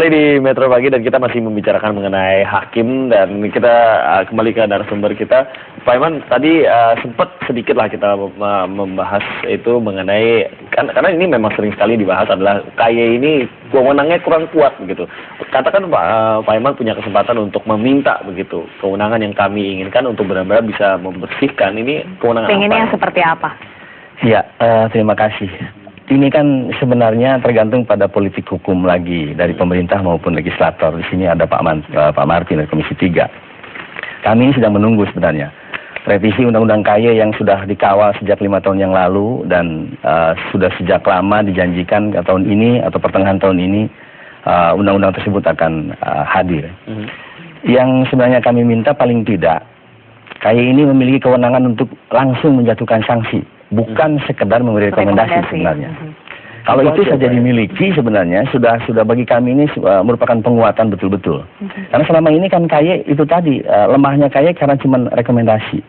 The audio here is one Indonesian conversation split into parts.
kembali di Metro Pagi dan kita masih membicarakan mengenai hakim dan kita kembali ke narasumber kita. Pak Iman, tadi sempat sedikit lah kita membahas itu mengenai, karena ini memang sering sekali dibahas adalah KY ini kewenangannya kurang kuat begitu. Katakan Pak Iman punya kesempatan untuk meminta begitu, kewenangan yang kami inginkan untuk benar-benar bisa membersihkan ini kewenangan pengennya apa? Yang seperti apa? Ya, terima kasih. Ini kan sebenarnya tergantung pada politik hukum lagi dari pemerintah maupun legislator. Di sini ada Pak Martin dari Komisi 3. Kami ini sedang menunggu sebenarnya revisi Undang-Undang KY yang sudah dikawal sejak 5 tahun yang lalu dan sudah sejak lama dijanjikan tahun ini atau pertengahan tahun ini undang-undang tersebut akan hadir. Yang sebenarnya kami minta paling tidak KY ini memiliki kewenangan untuk langsung menjatuhkan sanksi. Bukan sekedar memberi rekomendasi sebenarnya. Kalau itu saja dimiliki sebenarnya sudah bagi kami ini merupakan penguatan betul-betul. Karena selama ini kan KY itu tadi lemahnya KY karena cuma rekomendasi.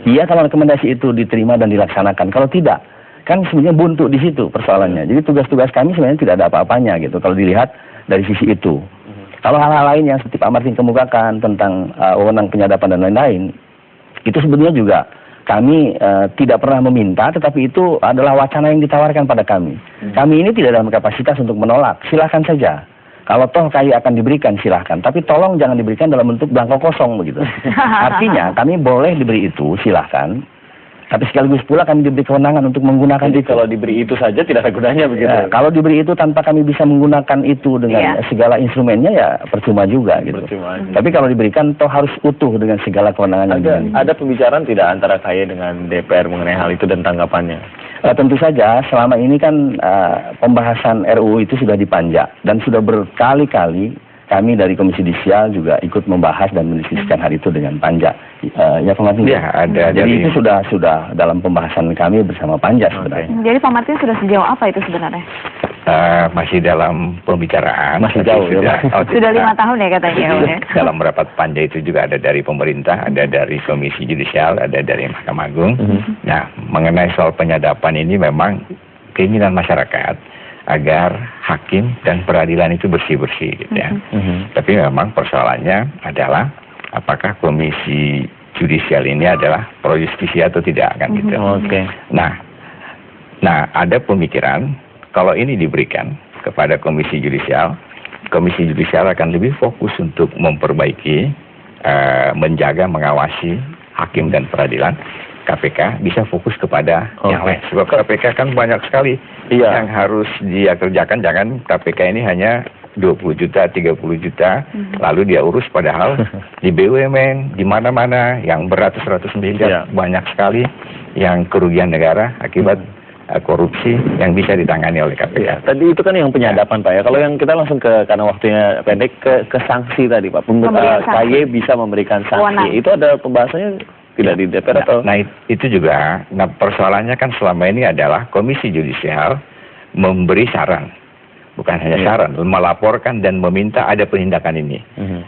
Iya kalau rekomendasi itu diterima dan dilaksanakan. Kalau tidak kan sebenarnya buntu di situ persoalannya. Jadi tugas-tugas kami sebenarnya tidak ada apa-apanya gitu kalau dilihat dari sisi itu. Kalau hal-hal lain yang seperti Pak Martin kemukakan tentang wewenang penyadapan dan lain-lain, itu sebenarnya juga kami tidak pernah meminta, tetapi itu adalah wacana yang ditawarkan pada kami. Kami ini tidak dalam kapasitas untuk menolak, silahkan saja. Kalau toh KY akan diberikan, silahkan. Tapi tolong jangan diberikan dalam bentuk belangko kosong begitu. Artinya kami boleh diberi itu, silahkan. Tapi sekaligus pula kami diberi kewenangan untuk menggunakan itu. Kalau diberi itu saja tidak ada gunanya begitu. Ya, kalau diberi itu tanpa kami bisa menggunakan itu dengan segala instrumennya ya percuma juga gitu. Percuma. Tapi kalau diberikan toh harus utuh dengan segala kewenangan yang dimiliki. Ada pembicaraan tidak antara KY dengan DPR mengenai hal itu dan tanggapannya? Tentu saja selama ini kan pembahasan RUU itu sudah dipanjak dan sudah berkali-kali kami dari Komisi Judisial juga ikut membahas dan mendiskusikan hari itu dengan Panja. Ya Pak Martin? Ya, ada. Jadi itu sudah dalam pembahasan kami bersama Panja sebenarnya. Jadi Pak Martin sudah sejauh apa itu sebenarnya? Masih dalam pembicaraan. Masih jauh ya Pak? Sudah 5 tahun ya katanya. Dalam rapat Panja itu juga ada dari pemerintah, ada dari Komisi Judisial, ada dari Mahkamah Agung. Nah, mengenai soal penyadapan ini memang keinginan masyarakat agar hakim dan peradilan itu bersih-bersih gitu ya. Tapi memang persoalannya adalah apakah Komisi Judisial ini adalah pro justisia atau tidak kan gitu. Nah ada pemikiran kalau ini diberikan kepada Komisi Judisial akan lebih fokus untuk memperbaiki, menjaga, mengawasi hakim dan peradilan. KPK bisa fokus kepada yang lain. Sebab KPK kan banyak sekali yang harus dia kerjakan. Jangan KPK ini hanya 20 juta, 30 juta, lalu dia urus padahal di BUMN, di mana-mana yang beratus-ratus miliar, banyak sekali yang kerugian negara akibat korupsi yang bisa ditangani oleh KPK. Tadi itu kan yang penyadapan Pak ya. Kalau yang kita langsung karena waktunya pendek ke sanksi tadi Pak. KY bisa memberikan sanksi. Itu ada pembahasannya tidak di DPR atau? Nah itu juga, persoalannya kan selama ini adalah Komisi Judisial memberi saran, bukan hanya saran, melaporkan dan meminta ada penindakan ini.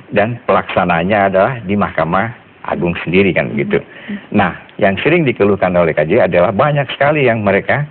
Dan pelaksananya adalah di Mahkamah Agung sendiri kan begitu. Nah yang sering dikeluhkan oleh KJ adalah banyak sekali yang mereka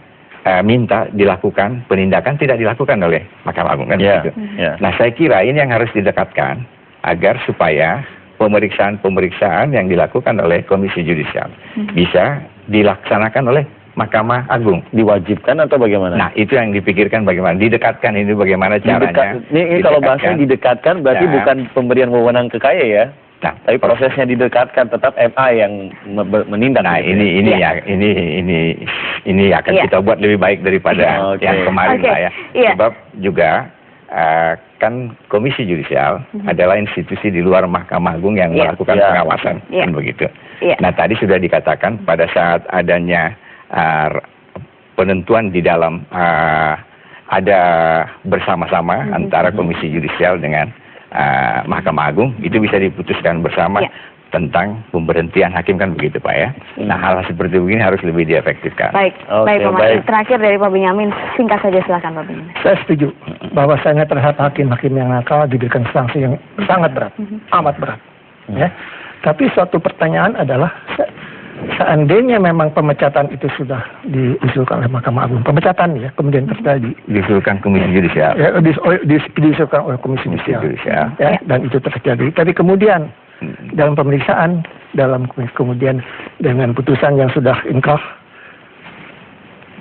minta dilakukan penindakan tidak dilakukan oleh Mahkamah Agung kan begitu. Nah saya kira ini yang harus didekatkan agar supaya pemeriksaan yang dilakukan oleh Komisi Judisial bisa dilaksanakan oleh Mahkamah Agung. Diwajibkan atau bagaimana? Nah itu yang dipikirkan bagaimana, didekatkan ini bagaimana caranya. Ini kalau bahasanya didekatkan berarti bukan pemberian wewenang ke KY ya? Nah, tapi prosesnya didekatkan tetap MA yang menindak. Nah ini akan kita buat lebih baik daripada yang kemarin Pak ya. Sebab juga kan Komisi Judisial adalah institusi di luar Mahkamah Agung yang melakukan pengawasan kan begitu. Nah tadi sudah dikatakan pada saat adanya penentuan di dalam ada bersama-sama antara Komisi Judisial dengan Mahkamah Agung itu bisa diputuskan bersama tentang pemberhentian hakim kan begitu Pak ya. Nah hal seperti begini harus lebih diefektifkan. Baik Pak Martin. Terakhir dari Pak Benyamin, singkat saja silakan Pak Benyamin. Saya setuju bahwasanya terhadap hakim-hakim yang nakal diberikan sanksi yang sangat berat, amat berat. Ya. Tapi suatu pertanyaan adalah seandainya memang pemecatan itu sudah diusulkan oleh Mahkamah Agung, pemecatan ya, kemudian terjadi, Diusulkan Komisi Yudisial. ya, diusulkan oleh Komisi Yudisial, ya, dan itu terjadi. Tapi kemudian dalam pemeriksaan, kemudian dengan putusan yang sudah inkrah,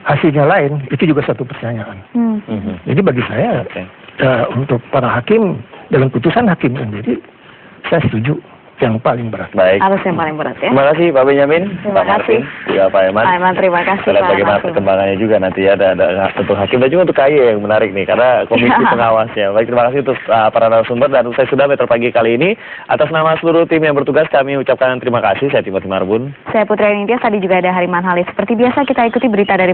hasilnya lain, itu juga satu pertanyaan. Jadi bagi saya, untuk para hakim, dalam putusan hakim sendiri, saya setuju yang paling berat. Baik. Harus yang paling berat ya. Terima kasih Pak Benyamin, Terima Pak Martin, kasih. juga Pak Eman. Pak Eman, terima kasih. Kita lihat Pak bagaimana Martin. perkembangannya juga nanti ya, ada untuk hakim dan juga untuk KY yang menarik nih, karena komisi pengawasnya. Baik, terima kasih untuk para narasumber dan saya sudah Metro Pagi kali ini. Atas nama seluruh tim yang bertugas kami ucapkan terima kasih. Saya Timothy Marbun. Saya Putri Nindya, tadi juga ada Hariman Halis. Seperti biasa kita ikuti berita dari